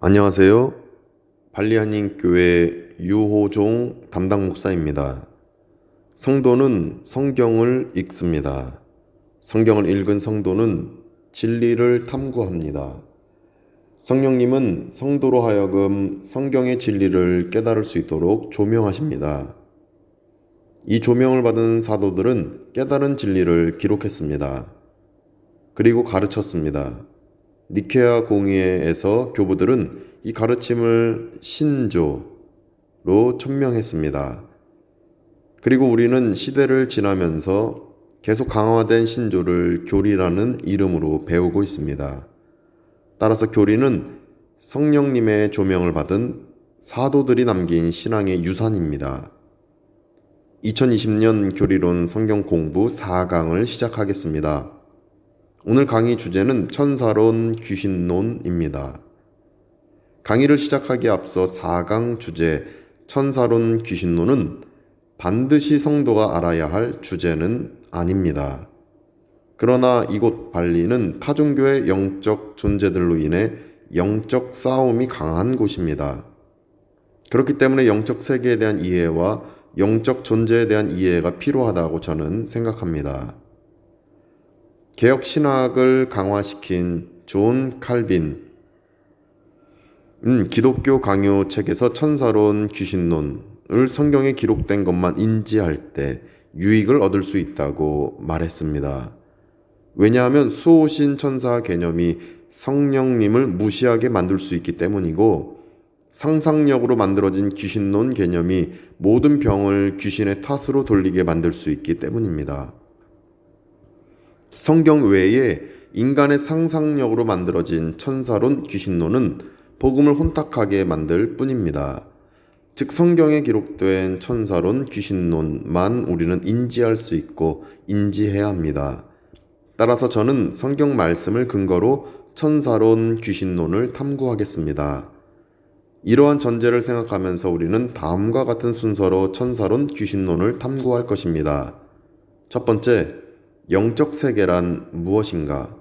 안녕하세요. 발리한인교회 유호종 담당 목사입니다. 성도는 성경을 읽습니다. 성경을 읽은 성도는 진리를 탐구합니다. 성령님은 성도로 하여금 성경의 진리를 깨달을 수 있도록 조명하십니다. 이 조명을 받은 사도들은 깨달은 진리를 기록했습니다. 그리고 가르쳤습니다. 니케아 공의회에서 교부들은 이 가르침을 신조로 천명했습니다. 그리고 우리는 시대를 지나면서 계속 강화된 신조를 교리라는 이름으로 배우고 있습니다. 따라서 교리는 성령님의 조명을 받은 사도들이 남긴 신앙의 유산입니다. 2020년 교리론 성경 공부 4강을 시작하겠습니다. 오늘 강의 주제는 천사론 귀신론입니다. 강의를 시작하기에 앞서 4강 주제 천사론 귀신론은 반드시 성도가 알아야 할 주제는 아닙니다. 그러나 이곳 발리는 타종교의 영적 존재들로 인해 영적 싸움이 강한 곳입니다. 그렇기 때문에 영적 세계에 대한 이해와 영적 존재에 대한 이해가 필요하다고 저는 생각합니다. 개혁 신학을 강화시킨 존 칼빈은 기독교 강요 책에서 천사론, 귀신론을 성경에 기록된 것만 인지할 때 유익을 얻을 수 있다고 말했습니다. 왜냐하면 수호신 천사 개념이 성령님을 무시하게 만들 수 있기 때문이고, 상상력으로 만들어진 귀신론 개념이 모든 병을 귀신의 탓으로 돌리게 만들 수 있기 때문입니다. 성경 외에 인간의 상상력으로 만들어진 천사론, 귀신론은 복음을 혼탁하게 만들 뿐입니다. 즉 성경에 기록된 천사론, 귀신론만 우리는 인지할 수 있고 인지해야 합니다. 따라서 저는 성경 말씀을 근거로 천사론, 귀신론을 탐구하겠습니다. 이러한 전제를 생각하면서 우리는 다음과 같은 순서로 천사론, 귀신론을 탐구할 것입니다. 첫 번째, 영적 세계란 무엇인가?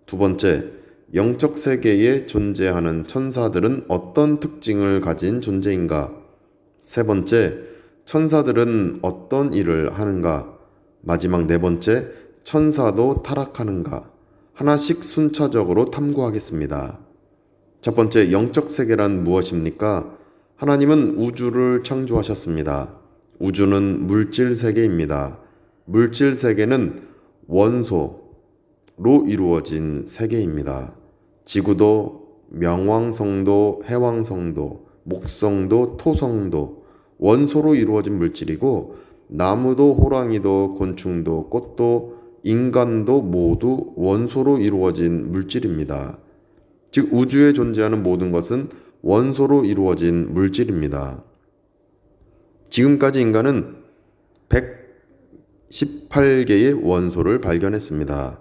두 번째, 영적 세계에 존재하는 천사들은 어떤 특징을 가진 존재인가? 세 번째, 천사들은 어떤 일을 하는가? 마지막 네 번째, 천사도 타락하는가? 하나씩 순차적으로 탐구하겠습니다. 첫 번째, 영적 세계란 무엇입니까? 하나님은 우주를 창조하셨습니다. 우주는 물질 세계입니다. 물질 세계는 원소로 이루어진 세계입니다. 지구도, 명왕성도, 해왕성도, 목성도, 토성도 원소로 이루어진 물질이고, 나무도, 호랑이도, 곤충도, 꽃도, 인간도 모두 원소로 이루어진 물질입니다. 즉 우주에 존재하는 모든 것은 원소로 이루어진 물질입니다. 지금까지 인간은 118개의 원소를 발견했습니다.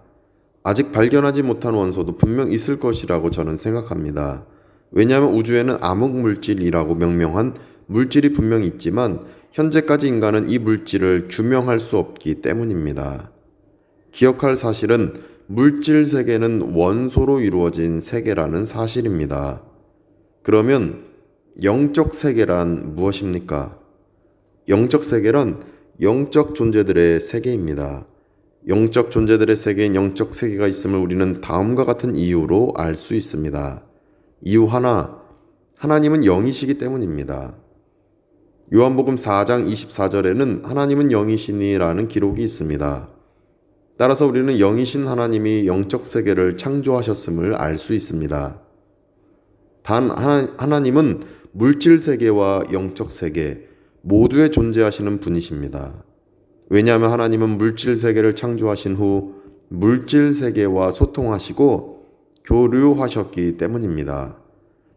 아직 발견하지 못한 원소도 분명 있을 것이라고 저는 생각합니다. 왜냐하면 우주에는 암흑물질이라고 명명한 물질이 분명히 있지만 현재까지 인간은 이 물질을 규명할 수 없기 때문입니다. 기억할 사실은 물질 세계는 원소로 이루어진 세계라는 사실입니다. 그러면 영적 세계란 무엇입니까? 영적 세계란 영적 존재들의 세계입니다. 영적 존재들의 세계인 영적 세계가 있음을 우리는 다음과 같은 이유로 알 수 있습니다. 이유 하나, 하나님은 영이시기 때문입니다. 요한복음 4장 24절에는 하나님은 영이시니라는 기록이 있습니다. 따라서 우리는 영이신 하나님이 영적 세계를 창조하셨음을 알 수 있습니다. 단 하나님은 물질 세계와 영적 세계 모두에 존재하시는 분이십니다. 왜냐하면 하나님은 물질 세계를 창조하신 후 물질 세계와 소통하시고 교류하셨기 때문입니다.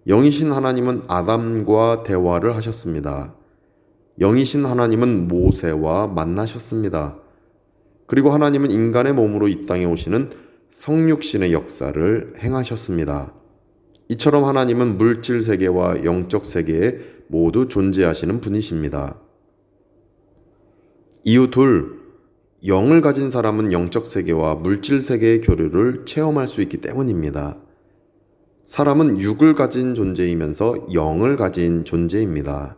영이신 하나님은 아담과 대화를 하셨습니다. 영이신 하나님은 모세와 만나셨습니다. 그리고 하나님은 인간의 몸으로 이 땅에 오시는 성육신의 역사를 행하셨습니다. 이처럼 하나님은 물질 세계와 영적 세계에 모두 존재하시는 분이십니다. 이유 둘, 영을 가진 사람은 영적 세계와 물질 세계의 교류를 체험할 수 있기 때문입니다. 사람은 육을 가진 존재이면서 영을 가진 존재입니다.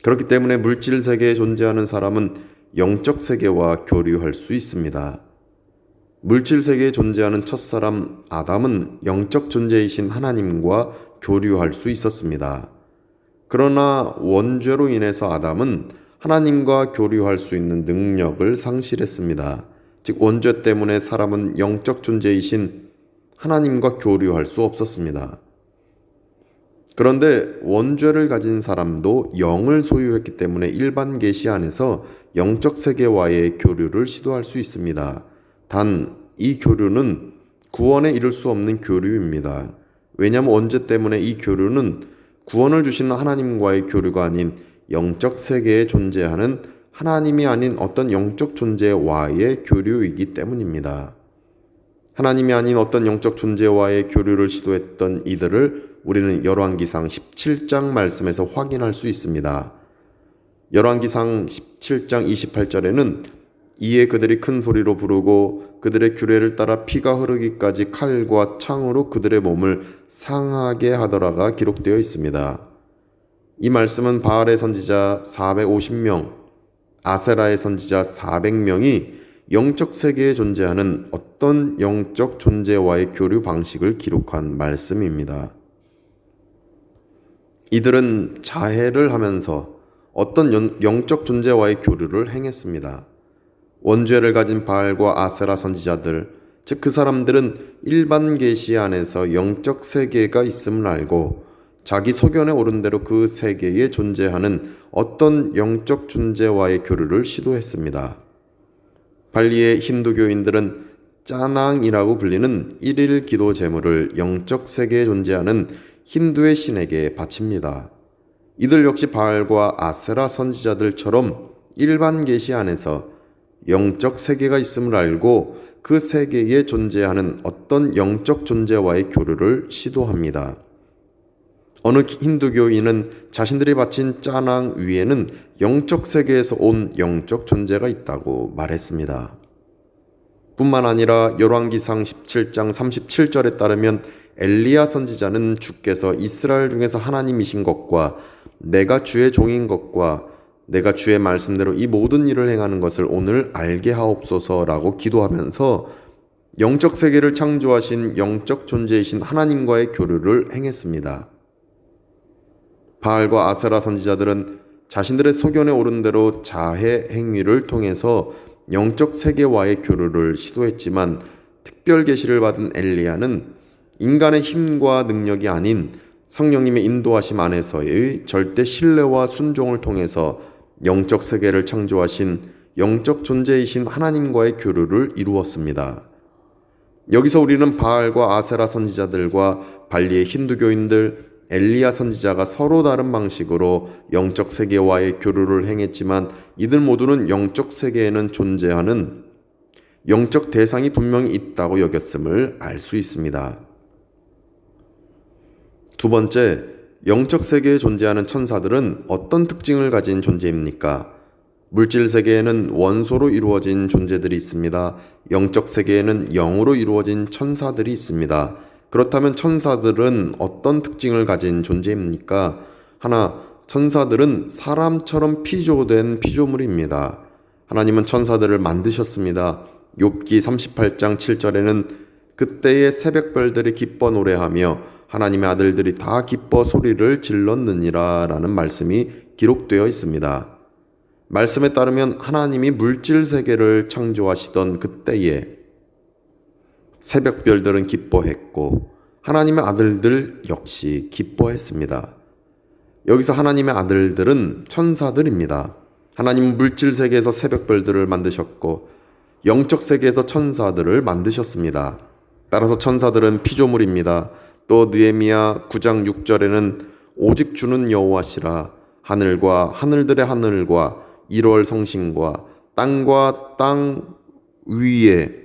그렇기 때문에 물질 세계에 존재하는 사람은 영적 세계와 교류할 수 있습니다. 물질 세계에 존재하는 첫사람 아담은 영적 존재이신 하나님과 교류할 수 있었습니다. 그러나 원죄로 인해서 아담은 하나님과 교류할 수 있는 능력을 상실했습니다. 즉 원죄 때문에 사람은 영적 존재이신 하나님과 교류할 수 없었습니다. 그런데 원죄를 가진 사람도 영을 소유했기 때문에 일반 계시 안에서 영적 세계와의 교류를 시도할 수 있습니다. 단 이 교류는 구원에 이를 수 없는 교류입니다. 왜냐하면 원죄 때문에 이 교류는 구원을 주시는 하나님과의 교류가 아닌 영적 세계에 존재하는 하나님이 아닌 어떤 영적 존재와의 교류이기 때문입니다. 하나님이 아닌 어떤 영적 존재와의 교류를 시도했던 이들을 우리는 열왕기상 17장 말씀에서 확인할 수 있습니다. 열왕기상 17장 28절에는 이에 그들이 큰 소리로 부르고 그들의 규례를 따라 피가 흐르기까지 칼과 창으로 그들의 몸을 상하게 하더라가 기록되어 있습니다. 이 말씀은 바알의 선지자 450명, 아세라의 선지자 400명이 영적 세계에 존재하는 어떤 영적 존재와의 교류 방식을 기록한 말씀입니다. 이들은 자해를 하면서 어떤 영적 존재와의 교류를 행했습니다. 원죄를 가진 바알과 아세라 선지자들, 즉 그 사람들은 일반 계시 안에서 영적 세계가 있음을 알고 자기 소견에 오른 대로 그 세계에 존재하는 어떤 영적 존재와의 교류를 시도했습니다. 발리의 힌두교인들은 짜낭이라고 불리는 일일 기도 제물을 영적 세계에 존재하는 힌두의 신에게 바칩니다. 이들 역시 바알과 아세라 선지자들처럼 일반 계시 안에서 영적 세계가 있음을 알고 그 세계에 존재하는 어떤 영적 존재와의 교류를 시도합니다. 어느 힌두교인은 자신들이 바친 짜낭 위에는 영적 세계에서 온 영적 존재가 있다고 말했습니다. 뿐만 아니라 열왕기상 17장 37절에 따르면 엘리야 선지자는 주께서 이스라엘 중에서 하나님이신 것과 내가 주의 종인 것과 내가 주의 말씀대로 이 모든 일을 행하는 것을 오늘 알게 하옵소서라고 기도하면서 영적 세계를 창조하신 영적 존재이신 하나님과의 교류를 행했습니다. 바알과 아세라 선지자들은 자신들의 소견에 오른 대로 자해 행위를 통해서 영적 세계와의 교류를 시도했지만 특별 계시를 받은 엘리야는 인간의 힘과 능력이 아닌 성령님의 인도하심 안에서의 절대 신뢰와 순종을 통해서 영적 세계를 창조하신 영적 존재이신 하나님과의 교류를 이루었습니다. 여기서 우리는 바알과 아세라 선지자들과 발리의 힌두교인들, 엘리야 선지자가 서로 다른 방식으로 영적 세계와의 교류를 행했지만 이들 모두는 영적 세계에는 존재하는 영적 대상이 분명히 있다고 여겼음을 알 수 있습니다. 두 번째, 영적 세계에 존재하는 천사들은 어떤 특징을 가진 존재입니까? 물질 세계에는 원소로 이루어진 존재들이 있습니다. 영적 세계에는 영으로 이루어진 천사들이 있습니다. 그렇다면 천사들은 어떤 특징을 가진 존재입니까? 하나, 천사들은 사람처럼 피조된 피조물입니다. 하나님은 천사들을 만드셨습니다. 욥기 38장 7절에는 그때의 새벽별들이 기뻐 노래하며 하나님의 아들들이 다 기뻐 소리를 질렀느니라 라는 말씀이 기록되어 있습니다. 말씀에 따르면 하나님이 물질 세계를 창조하시던 그때에 새벽별들은 기뻐했고 하나님의 아들들 역시 기뻐했습니다. 여기서 하나님의 아들들은 천사들입니다. 하나님은 물질 세계에서 새벽별들을 만드셨고 영적 세계에서 천사들을 만드셨습니다. 따라서 천사들은 피조물입니다. 또 느헤미야 9장 6절에는 오직 주는 여호와시라 하늘과 하늘들의 하늘과 1월 성신과 땅과 땅 위에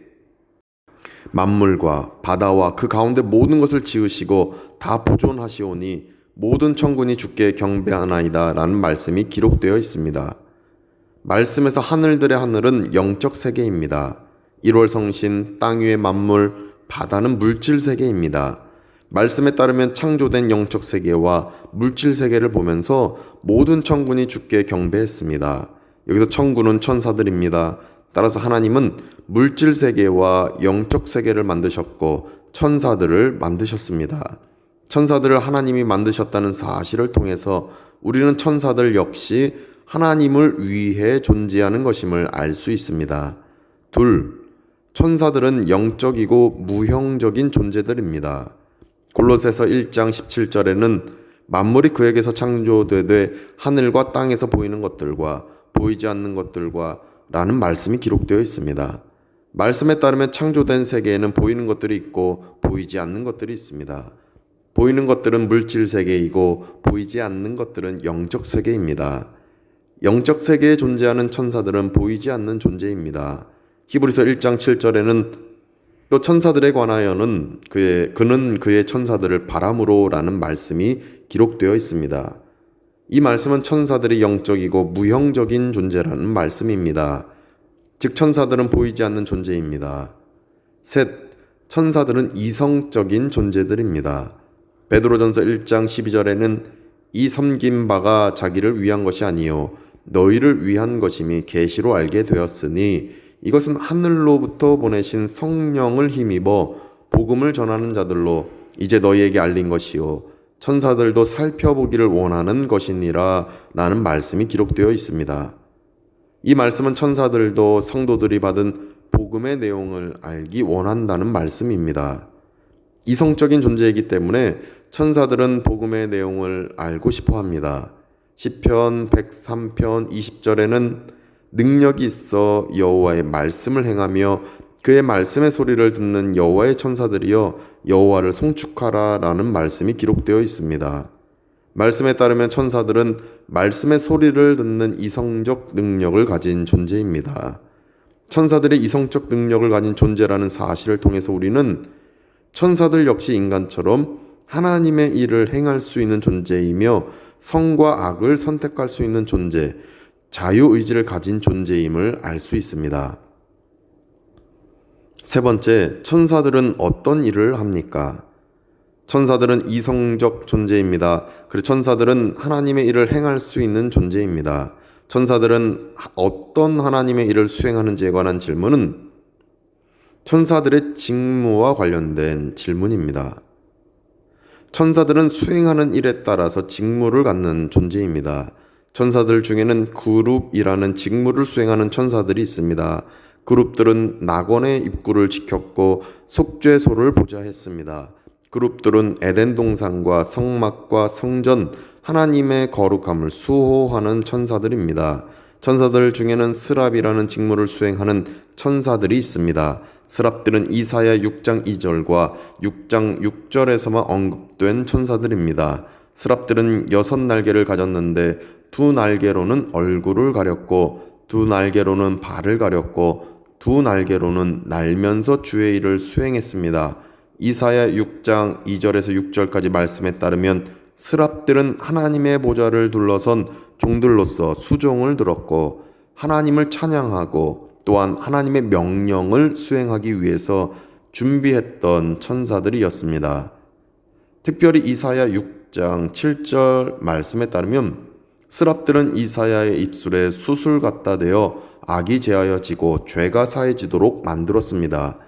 만물과 바다와 그 가운데 모든 것을 지으시고 다 보존하시오니 모든 천군이 주께 경배하나이다 라는 말씀이 기록되어 있습니다. 말씀에서 하늘들의 하늘은 영적 세계입니다. 1월 성신, 땅 위의 만물, 바다는 물질 세계입니다. 말씀에 따르면 창조된 영적 세계와 물질 세계를 보면서 모든 천군이 주께 경배했습니다. 여기서 천군은 천사들입니다. 따라서 하나님은 물질 세계와 영적 세계를 만드셨고 천사들을 만드셨습니다. 천사들을 하나님이 만드셨다는 사실을 통해서 우리는 천사들 역시 하나님을 위해 존재하는 것임을 알 수 있습니다. 둘, 천사들은 영적이고 무형적인 존재들입니다. 골로새서 1장 17절에는 만물이 그에게서 창조되되 하늘과 땅에서 보이는 것들과 보이지 않는 것들과 라는 말씀이 기록되어 있습니다. 말씀에 따르면 창조된 세계에는 보이는 것들이 있고 보이지 않는 것들이 있습니다. 보이는 것들은 물질 세계이고 보이지 않는 것들은 영적 세계입니다. 영적 세계에 존재하는 천사들은 보이지 않는 존재입니다. 히브리서 1장 7절에는 또 천사들에 관하여는 그는 그의 천사들을 바람으로라는 말씀이 기록되어 있습니다. 이 말씀은 천사들이 영적이고 무형적인 존재라는 말씀입니다. 즉 천사들은 보이지 않는 존재입니다. 셋, 천사들은 이성적인 존재들입니다. 베드로전서 1장 12절에는 이 섬긴 바가 자기를 위한 것이 아니요 너희를 위한 것임이 계시로 알게 되었으니 이것은 하늘로부터 보내신 성령을 힘입어 복음을 전하는 자들로 이제 너희에게 알린 것이요 천사들도 살펴보기를 원하는 것이니라 라는 말씀이 기록되어 있습니다. 이 말씀은 천사들도 성도들이 받은 복음의 내용을 알기 원한다는 말씀입니다. 이성적인 존재이기 때문에 천사들은 복음의 내용을 알고 싶어 합니다. 시편 103편 20절에는 능력이 있어 여호와의 말씀을 행하며 그의 말씀의 소리를 듣는 여호와의 천사들이여 여호와를 송축하라 라는 말씀이 기록되어 있습니다. 말씀에 따르면 천사들은 말씀의 소리를 듣는 이성적 능력을 가진 존재입니다. 천사들의 이성적 능력을 가진 존재라는 사실을 통해서 우리는 천사들 역시 인간처럼 하나님의 일을 행할 수 있는 존재이며 선과 악을 선택할 수 있는 존재, 자유의지를 가진 존재임을 알 수 있습니다. 세 번째, 천사들은 어떤 일을 합니까? 천사들은 이성적 존재입니다. 그리고 천사들은 하나님의 일을 행할 수 있는 존재입니다. 천사들은 어떤 하나님의 일을 수행하는지에 관한 질문은 천사들의 직무와 관련된 질문입니다. 천사들은 수행하는 일에 따라서 직무를 갖는 존재입니다. 천사들 중에는 그룹이라는 직무를 수행하는 천사들이 있습니다. 그룹들은 낙원의 입구를 지켰고 속죄소를 보좌했습니다. 그룹들은 에덴 동산과 성막과 성전, 하나님의 거룩함을 수호하는 천사들입니다. 천사들 중에는 스랍이라는 직무를 수행하는 천사들이 있습니다. 스랍들은 이사야 6장 2절과 6장 6절에서만 언급된 천사들입니다. 스랍들은 6날개를 가졌는데 2날개로는 얼굴을 가렸고 2날개로는 발을 가렸고 2날개로는 날면서 주의 일을 수행했습니다. 이사야 6장 2절에서 6절까지 말씀에 따르면 스랍들은 하나님의 보좌를 둘러선 종들로서 수종을 들었고 하나님을 찬양하고 또한 하나님의 명령을 수행하기 위해서 준비했던 천사들이었습니다. 특별히 이사야 6장 7절 말씀에 따르면 스랍들은 이사야의 입술에 수술 갖다 대어 악이 제하여지고 죄가 사해지도록 만들었습니다.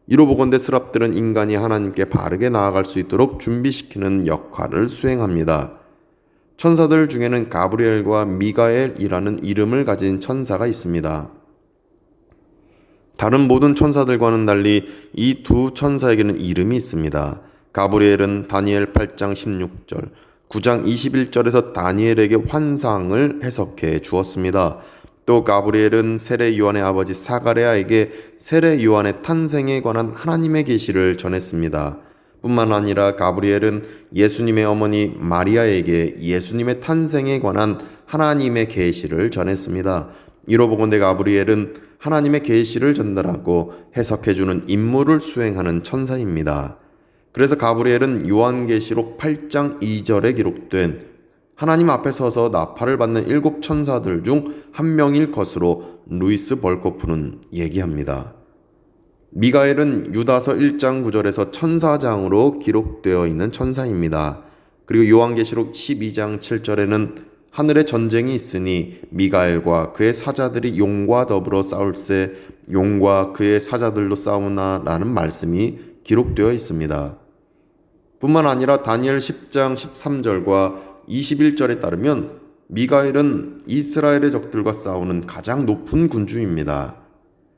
이로 보건대 스랍들은 인간이 하나님께 바르게 나아갈 수 있도록 준비시키는 역할을 수행합니다. 천사들 중에는 가브리엘과 미가엘이라는 이름을 가진 천사가 있습니다. 다른 모든 천사들과는 달리 이 두 천사에게는 이름이 있습니다. 가브리엘은 다니엘 8장 16절, 9장 21절에서 다니엘에게 환상을 해석해 주었습니다. 또 가브리엘은 세례 요한의 아버지 사가랴에게 세례 요한의 탄생에 관한 하나님의 계시를 전했습니다. 뿐만 아니라 가브리엘은 예수님의 어머니 마리아에게 예수님의 탄생에 관한 하나님의 계시를 전했습니다. 이로 보건대 가브리엘은 하나님의 계시를 전달하고 해석해주는 임무를 수행하는 천사입니다. 그래서 가브리엘은 요한계시록 8장 2절에 기록된 하나님 앞에 서서 나팔을 받는 7 천사들 중 한 명일 것으로 루이스 벌코프는 얘기합니다. 미가엘은 유다서 1장 9절에서 천사장으로 기록되어 있는 천사입니다. 그리고 요한계시록 12장 7절에는 하늘에 전쟁이 있으니 미가엘과 그의 사자들이 용과 더불어 싸울세 용과 그의 사자들도 싸우나 라는 말씀이 기록되어 있습니다. 뿐만 아니라 다니엘 10장 13절과 21절에 따르면 미가엘은 이스라엘의 적들과 싸우는 가장 높은 군주입니다.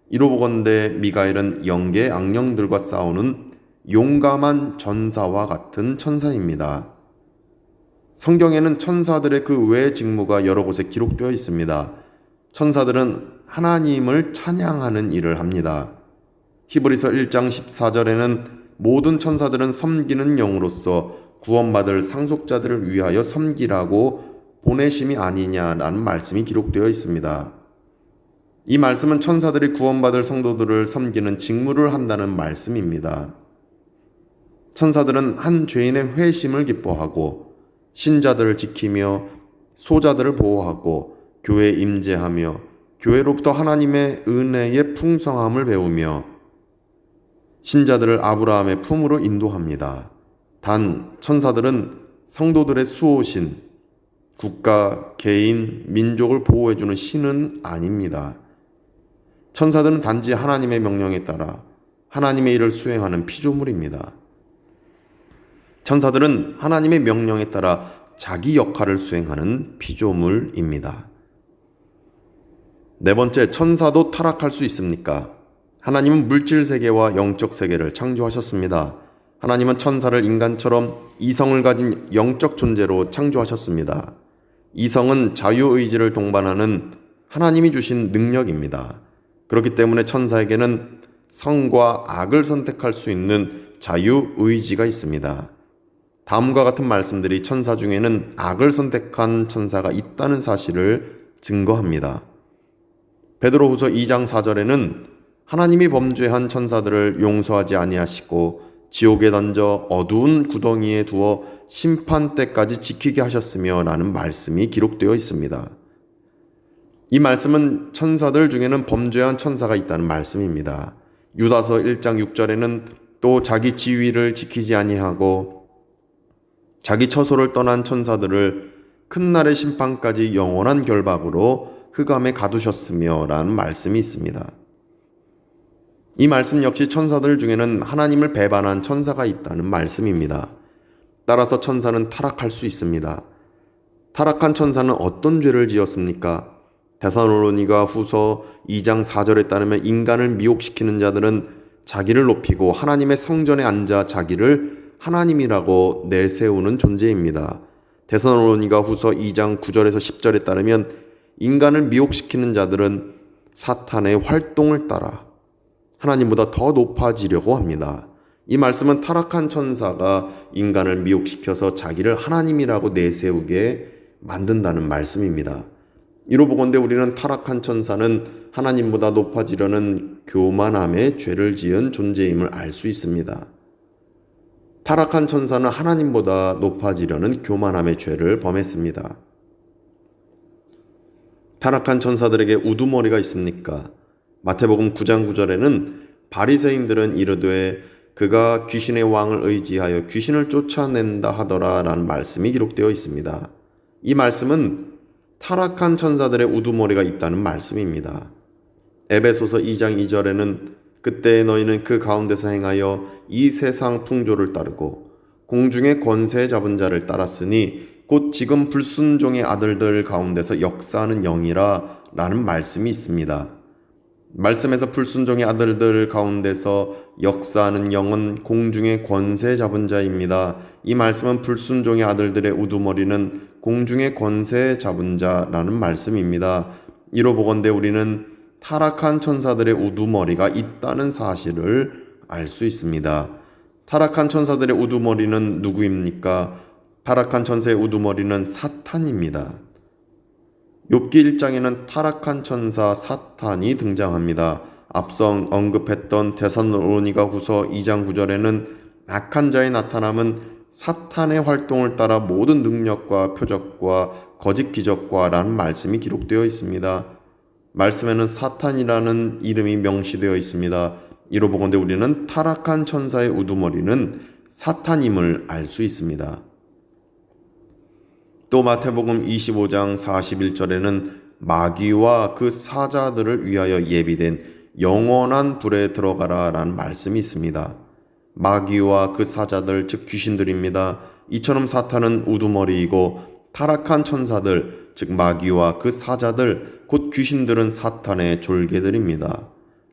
이로 보건대 미가엘은 영계 악령들과 싸우는 용감한 전사와 같은 천사입니다. 성경에는 천사들의 그 외 직무가 여러 곳에 기록되어 있습니다. 천사들은 하나님을 찬양하는 일을 합니다. 히브리서 1장 14절에는 모든 천사들은 섬기는 영으로서 구원받을 상속자들을 위하여 섬기라고 보내심이 아니냐라는 말씀이 기록되어 있습니다. 이 말씀은 천사들이 구원받을 성도들을 섬기는 직무를 한다는 말씀입니다. 천사들은 한 죄인의 회심을 기뻐하고 신자들을 지키며 소자들을 보호하고 교회에 임재하며 교회로부터 하나님의 은혜의 풍성함을 배우며 신자들을 아브라함의 품으로 인도합니다. 단 천사들은 성도들의 수호신, 국가, 개인, 민족을 보호해주는 신은 아닙니다. 천사들은 단지 하나님의 명령에 따라 하나님의 일을 수행하는 피조물입니다. 천사들은 하나님의 명령에 따라 자기 역할을 수행하는 피조물입니다. 네 번째, 천사도 타락할 수 있습니까? 하나님은 물질 세계와 영적 세계를 창조하셨습니다. 하나님은 천사를 인간처럼 이성을 가진 영적 존재로 창조하셨습니다. 이성은 자유의지를 동반하는 하나님이 주신 능력입니다. 그렇기 때문에 천사에게는 선과 악을 선택할 수 있는 자유의지가 있습니다. 다음과 같은 말씀들이 천사 중에는 악을 선택한 천사가 있다는 사실을 증거합니다. 베드로후서 2장 4절에는 하나님이 범죄한 천사들을 용서하지 아니하시고 지옥에 던져 어두운 구덩이에 두어 심판 때까지 지키게 하셨으며 라는 말씀이 기록되어 있습니다. 이 말씀은 천사들 중에는 범죄한 천사가 있다는 말씀입니다. 유다서 1장 6절에는 또 자기 지위를 지키지 아니하고 자기 처소를 떠난 천사들을 큰 날의 심판까지 영원한 결박으로 흑암에 가두셨으며 라는 말씀이 있습니다. 이 말씀 역시 천사들 중에는 하나님을 배반한 천사가 있다는 말씀입니다. 따라서 천사는 타락할 수 있습니다. 타락한 천사는 어떤 죄를 지었습니까? 데살로니가 후서 2장 4절에 따르면 인간을 미혹시키는 자들은 자기를 높이고 하나님의 성전에 앉아 자기를 하나님이라고 내세우는 존재입니다. 데살로니가 후서 2장 9절에서 10절에 따르면 인간을 미혹시키는 자들은 사탄의 활동을 따라 하나님보다 더 높아지려고 합니다. 이 말씀은 타락한 천사가 인간을 미혹시켜서 자기를 하나님이라고 내세우게 만든다는 말씀입니다. 이로 보건대 우리는 타락한 천사는 하나님보다 높아지려는 교만함의 죄를 지은 존재임을 알 수 있습니다. 타락한 천사는 하나님보다 높아지려는 교만함의 죄를 범했습니다. 타락한 천사들에게 우두머리가 있습니까? 마태복음 9장 9절에는 바리새인들은 이르되 그가 귀신의 왕을 의지하여 귀신을 쫓아낸다 하더라 라는 말씀이 기록되어 있습니다. 이 말씀은 타락한 천사들의 우두머리가 있다는 말씀입니다. 에베소서 2장 2절에는 그때 너희는 그 가운데서 행하여 이 세상 풍조를 따르고 공중의 권세 잡은 자를 따랐으니 곧 지금 불순종의 아들들 가운데서 역사하는 영이라 라는 말씀이 있습니다. 말씀에서 불순종의 아들들 가운데서 역사하는 영은 공중의 권세 잡은 자입니다. 이 말씀은 불순종의 아들들의 우두머리는 공중의 권세 잡은 자라는 말씀입니다. 이로 보건대 우리는 타락한 천사들의 우두머리가 있다는 사실을 알 수 있습니다. 타락한 천사들의 우두머리는 누구입니까? 타락한 천사의 우두머리는 사탄입니다. 욥기 1장에는 타락한 천사 사탄이 등장합니다. 앞서 언급했던 데살로니가 후서 2장 9절에는 악한 자의 나타남은 사탄의 활동을 따라 모든 능력과 표적과 거짓 기적과 라는 말씀이 기록되어 있습니다. 말씀에는 사탄이라는 이름이 명시되어 있습니다. 이로 보건대 우리는 타락한 천사의 우두머리는 사탄임을 알 수 있습니다. 또 마태복음 25장 41절에는 마귀와 그 사자들을 위하여 예비된 영원한 불에 들어가라 라는 말씀이 있습니다. 마귀와 그 사자들, 즉 귀신들입니다. 이처럼 사탄은 우두머리이고 타락한 천사들, 즉 마귀와 그 사자들, 곧 귀신들은 사탄의 졸개들입니다.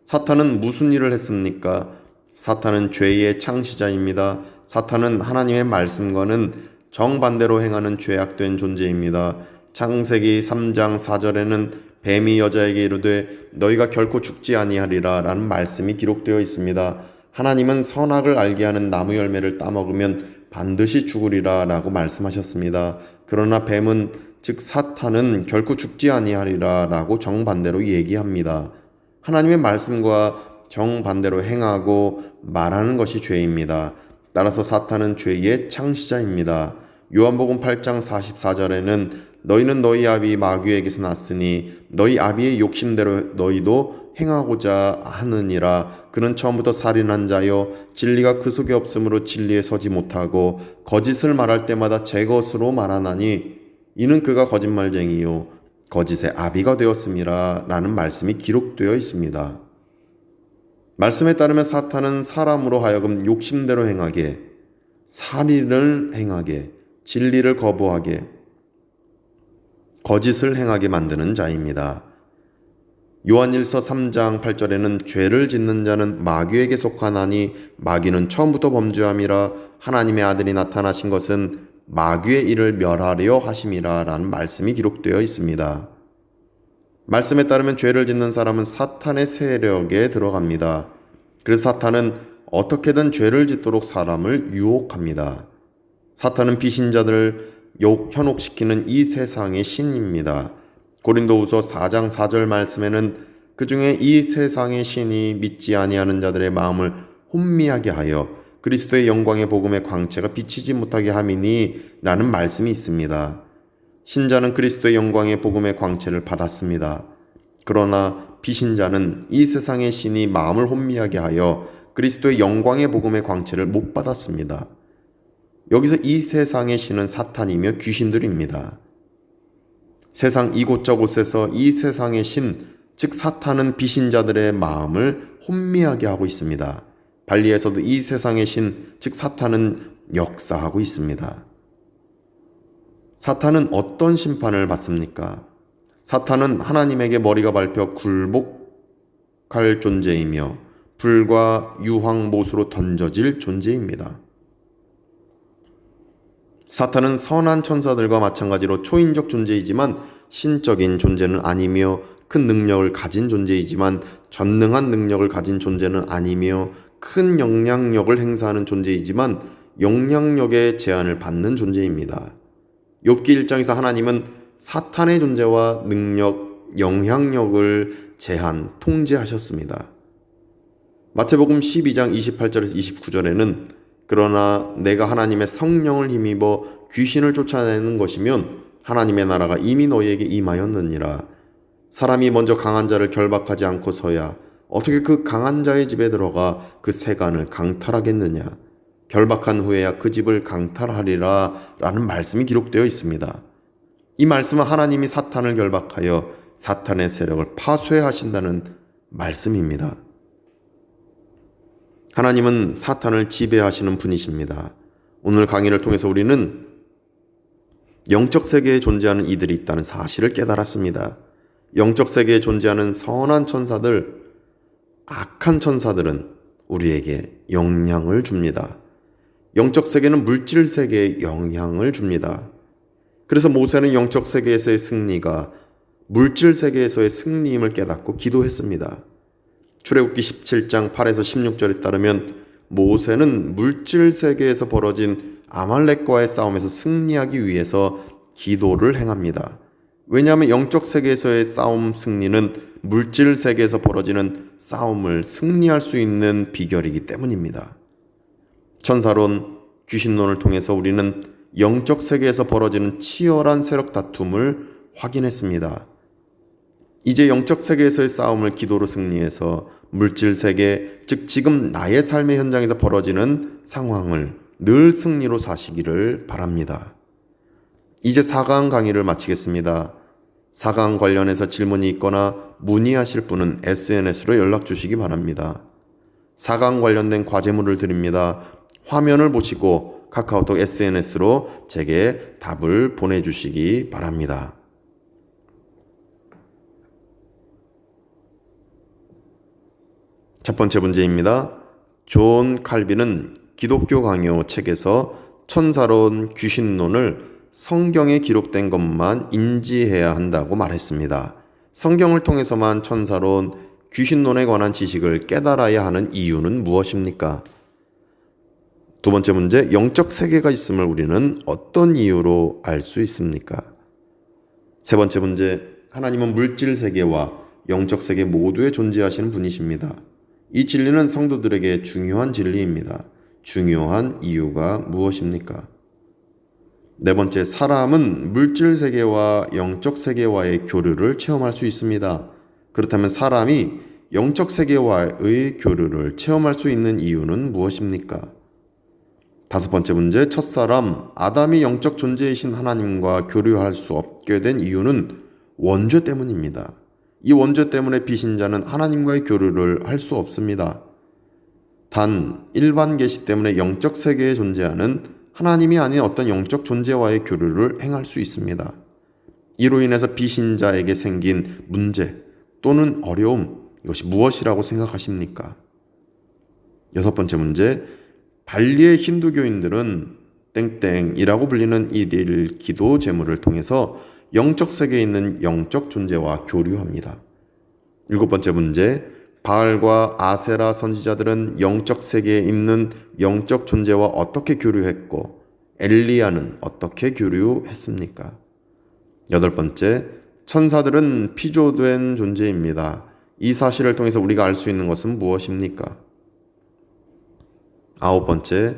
사탄은 무슨 일을 했습니까? 사탄은 죄의 창시자입니다. 사탄은 하나님의 말씀과는 정반대로 행하는 죄악된 존재입니다. 창세기 3장 4절에는 뱀이 여자에게 이르되 너희가 결코 죽지 아니하리라 라는 말씀이 기록되어 있습니다. 하나님은 선악을 알게 하는 나무 열매를 따먹으면 반드시 죽으리라 라고 말씀하셨습니다. 그러나 뱀은 즉 사탄은 결코 죽지 아니하리라 라고 정반대로 얘기합니다. 하나님의 말씀과 정반대로 행하고 말하는 것이 죄입니다. 따라서 사탄은 죄의 창시자입니다. 요한복음 8장 44절에는 너희는 너희 아비 마귀에게서 났으니 너희 아비의 욕심대로 너희도 행하고자 하느니라. 그는 처음부터 살인한 자요 진리가 그 속에 없으므로 진리에 서지 못하고 거짓을 말할 때마다 제 것으로 말하나니 이는 그가 거짓말쟁이요 거짓의 아비가 되었음이라 라는 말씀이 기록되어 있습니다. 말씀에 따르면 사탄은 사람으로 하여금 욕심대로 행하게, 살인을 행하게, 진리를 거부하게, 거짓을 행하게 만드는 자입니다. 요한일서 3장 8절에는 죄를 짓는 자는 마귀에게 속하나니 마귀는 처음부터 범죄함이라 하나님의 아들이 나타나신 것은 마귀의 일을 멸하려 하심이라 라는 말씀이 기록되어 있습니다. 말씀에 따르면 죄를 짓는 사람은 사탄의 세력에 들어갑니다. 그래서 사탄은 어떻게든 죄를 짓도록 사람을 유혹합니다. 사탄은 비신자들을 현혹시키는 이 세상의 신입니다. 고린도후서 4장 4절 말씀에는 그 중에 이 세상의 신이 믿지 아니하는 자들의 마음을 혼미하게 하여 그리스도의 영광의 복음의 광채가 비치지 못하게 함이니 라는 말씀이 있습니다. 신자는 그리스도의 영광의 복음의 광채를 받았습니다. 그러나 비신자는 이 세상의 신이 마음을 혼미하게 하여 그리스도의 영광의 복음의 광채를 못 받았습니다. 여기서 이 세상의 신은 사탄이며 귀신들입니다. 세상 이곳저곳에서 이 세상의 신, 즉 사탄은 비신자들의 마음을 혼미하게 하고 있습니다. 발리에서도 이 세상의 신, 즉 사탄은 역사하고 있습니다. 사탄은 어떤 심판을 받습니까? 사탄은 하나님에게 머리가 밟혀 굴복할 존재이며 불과 유황못으로 던져질 존재입니다. 사탄은 선한 천사들과 마찬가지로 초인적 존재이지만 신적인 존재는 아니며 큰 능력을 가진 존재이지만 전능한 능력을 가진 존재는 아니며 큰 영향력을 행사하는 존재이지만 영향력의 제한을 받는 존재입니다. 욥기 1장에서 하나님은 사탄의 존재와 능력, 영향력을 제한, 통제하셨습니다. 마태복음 12장 28절에서 29절에는 그러나 내가 하나님의 성령을 힘입어 귀신을 쫓아내는 것이면 하나님의 나라가 이미 너희에게 임하였느니라. 사람이 먼저 강한 자를 결박하지 않고서야 어떻게 그 강한 자의 집에 들어가 그 세간을 강탈하겠느냐. 결박한 후에야 그 집을 강탈하리라 라는 말씀이 기록되어 있습니다. 이 말씀은 하나님이 사탄을 결박하여 사탄의 세력을 파쇄하신다는 말씀입니다. 하나님은 사탄을 지배하시는 분이십니다. 오늘 강의를 통해서 우리는 영적 세계에 존재하는 이들이 있다는 사실을 깨달았습니다. 영적 세계에 존재하는 선한 천사들, 악한 천사들은 우리에게 영향을 줍니다. 영적 세계는 물질 세계에 영향을 줍니다. 그래서 모세는 영적 세계에서의 승리가 물질 세계에서의 승리임을 깨닫고 기도했습니다. 출애굽기 17장 8에서 16절에 따르면 모세는 물질 세계에서 벌어진 아말렉과의 싸움에서 승리하기 위해서 기도를 행합니다. 왜냐하면 영적 세계에서의 싸움 승리는 물질 세계에서 벌어지는 싸움을 승리할 수 있는 비결이기 때문입니다. 천사론, 귀신론을 통해서 우리는 영적 세계에서 벌어지는 치열한 세력 다툼을 확인했습니다. 이제 영적 세계에서의 싸움을 기도로 승리해서 물질 세계, 즉 지금 나의 삶의 현장에서 벌어지는 상황을 늘 승리로 사시기를 바랍니다. 이제 4강 강의를 마치겠습니다. 4강 관련해서 질문이 있거나 문의하실 분은 SNS로 연락 주시기 바랍니다. 4강 관련된 과제물을 드립니다. 화면을 보시고 카카오톡 SNS로 제게 답을 보내주시기 바랍니다. 첫 번째 문제입니다. 존 칼빈은 기독교 강요 책에서 천사론, 귀신론을 성경에 기록된 것만 인지해야 한다고 말했습니다. 성경을 통해서만 천사론, 귀신론에 관한 지식을 깨달아야 하는 이유는 무엇입니까? 두 번째 문제, 영적 세계가 있음을 우리는 어떤 이유로 알 수 있습니까? 세 번째 문제, 하나님은 물질 세계와 영적 세계 모두에 존재하시는 분이십니다. 이 진리는 성도들에게 중요한 진리입니다. 중요한 이유가 무엇입니까? 네 번째, 사람은 물질 세계와 영적 세계와의 교류를 체험할 수 있습니다. 그렇다면 사람이 영적 세계와의 교류를 체험할 수 있는 이유는 무엇입니까? 다섯 번째 문제, 첫사람 아담이 영적 존재이신 하나님과 교류할 수 없게 된 이유는 원죄 때문입니다. 이 원죄 때문에 비신자는 하나님과의 교류를 할 수 없습니다. 단 일반 계시 때문에 영적 세계에 존재하는 하나님이 아닌 어떤 영적 존재와의 교류를 행할 수 있습니다. 이로 인해서 비신자에게 생긴 문제 또는 어려움, 이것이 무엇이라고 생각하십니까? 여섯 번째 문제, 발리의 힌두교인들은 땡땡이라고 불리는 일일 기도 제물을 통해서 영적 세계에 있는 영적 존재와 교류합니다. 일곱 번째 문제, 바알과 아세라 선지자들은 영적 세계에 있는 영적 존재와 어떻게 교류했고 엘리야는 어떻게 교류했습니까? 여덟 번째, 천사들은 피조된 존재입니다. 이 사실을 통해서 우리가 알 수 있는 것은 무엇입니까? 아홉 번째,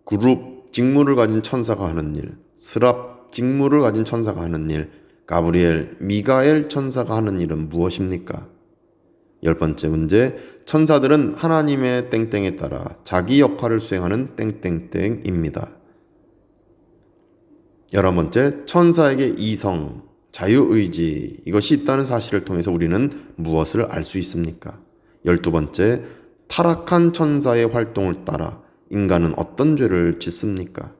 그룹 직무를 가진 천사가 하는 일, 스랍 직무를 가진 천사가 하는 일, 가브리엘, 미가엘 천사가 하는 일은 무엇입니까? 열 번째 문제, 천사들은 하나님의 땡땡에 따라 자기 역할을 수행하는 땡땡땡입니다. 11번째, 천사에게 이성, 자유의지, 이것이 있다는 사실을 통해서 우리는 무엇을 알 수 있습니까? 12번째, 타락한 천사의 활동을 따라 인간은 어떤 죄를 짓습니까?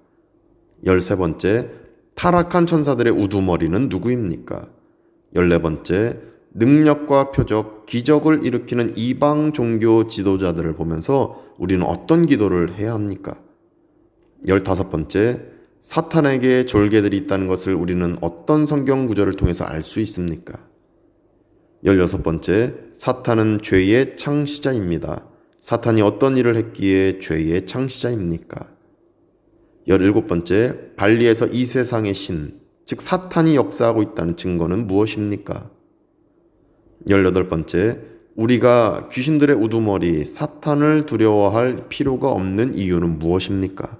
13번째, 타락한 천사들의 우두머리는 누구입니까? 14번째, 능력과 표적, 기적을 일으키는 이방 종교 지도자들을 보면서 우리는 어떤 기도를 해야 합니까? 15번째, 사탄에게 졸개들이 있다는 것을 우리는 어떤 성경 구절을 통해서 알 수 있습니까? 16번째, 사탄은 죄의 창시자입니다. 사탄이 어떤 일을 했기에 죄의 창시자입니까? 17번째, 발리에서 이 세상의 신, 즉 사탄이 역사하고 있다는 증거는 무엇입니까? 18번째, 우리가 귀신들의 우두머리, 사탄을 두려워할 필요가 없는 이유는 무엇입니까?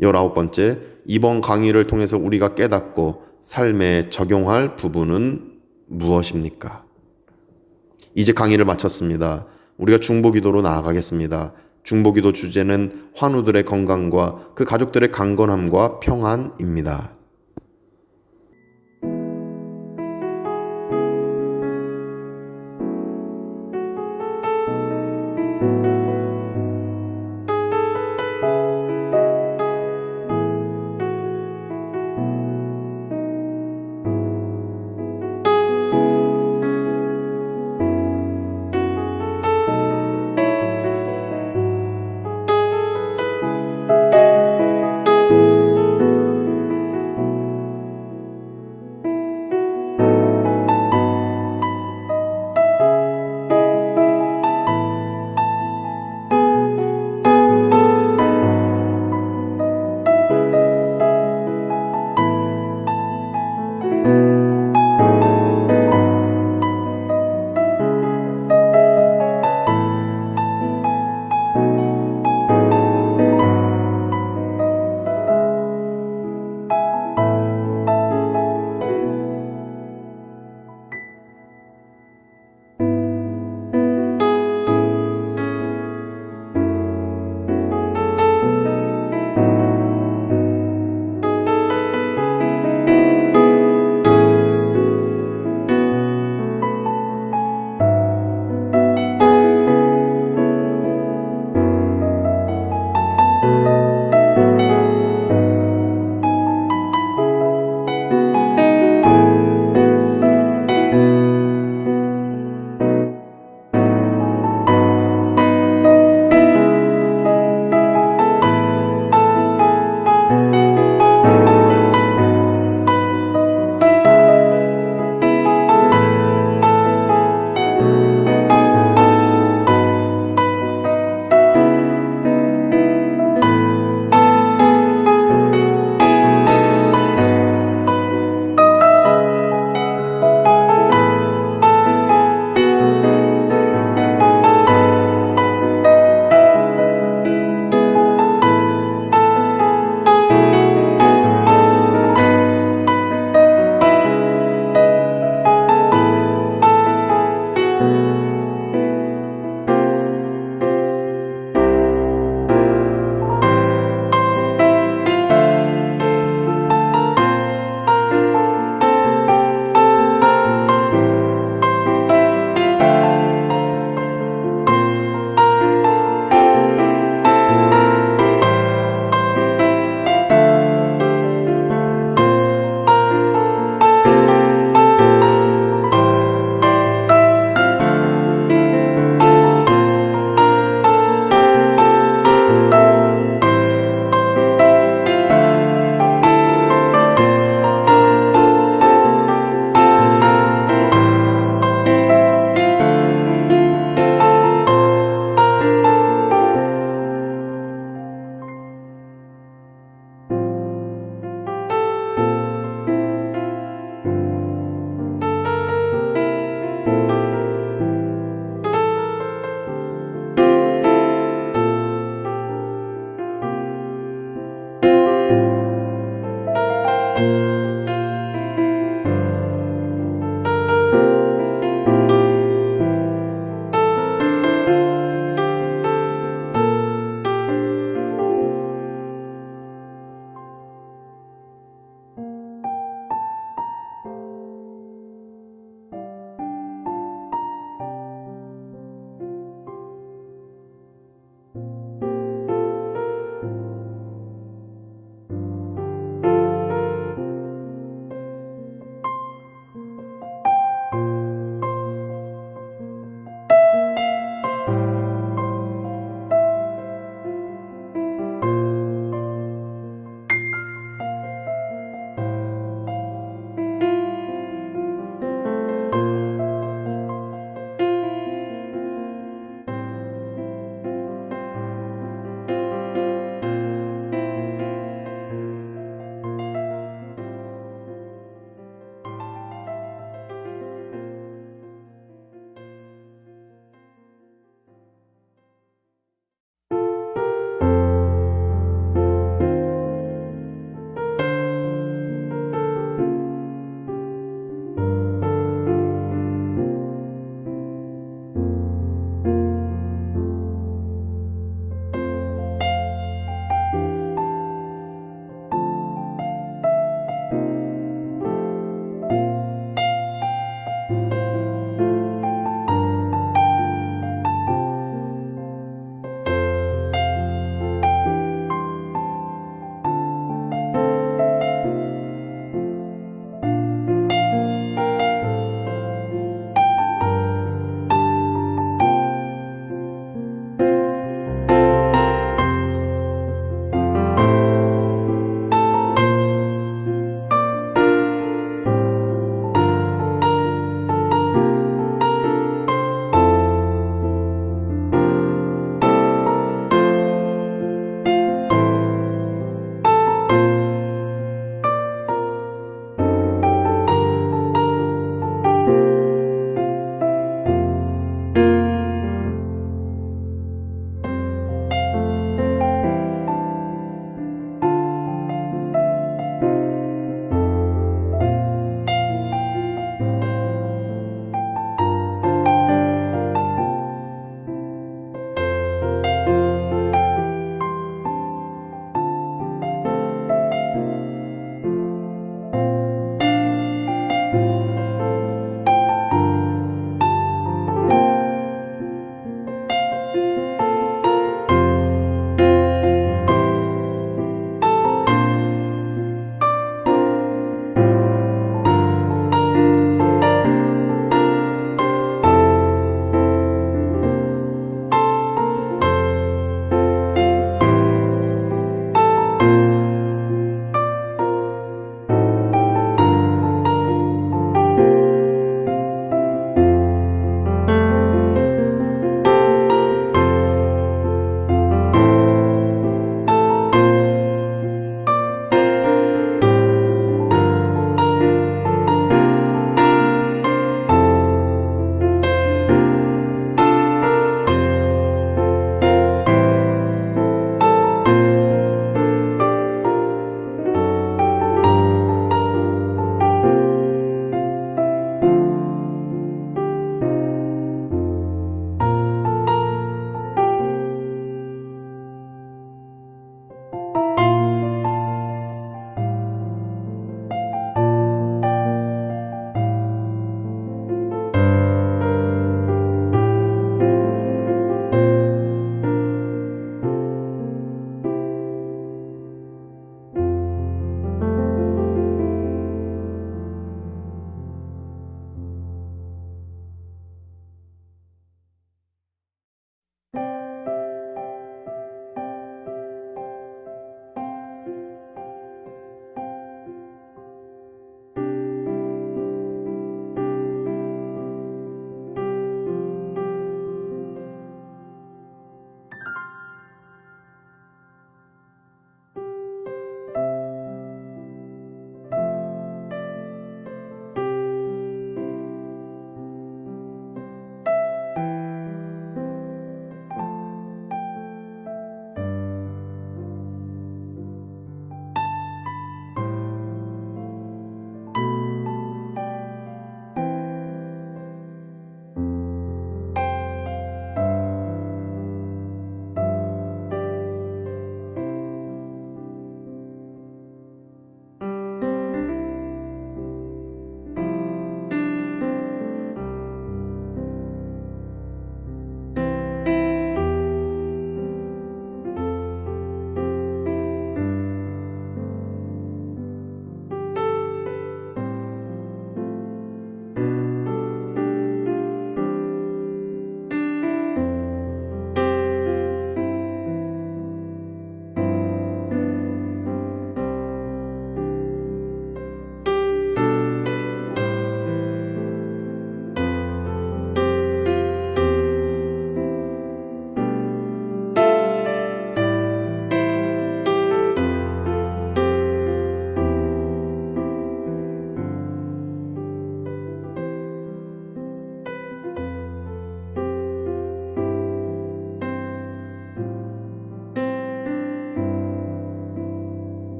19번째, 이번 강의를 통해서 우리가 깨닫고 삶에 적용할 부분은 무엇입니까? 이제 강의를 마쳤습니다. 우리가 중보기도로 나아가겠습니다. 중보기도 주제는 환우들의 건강과 그 가족들의 강건함과 평안입니다.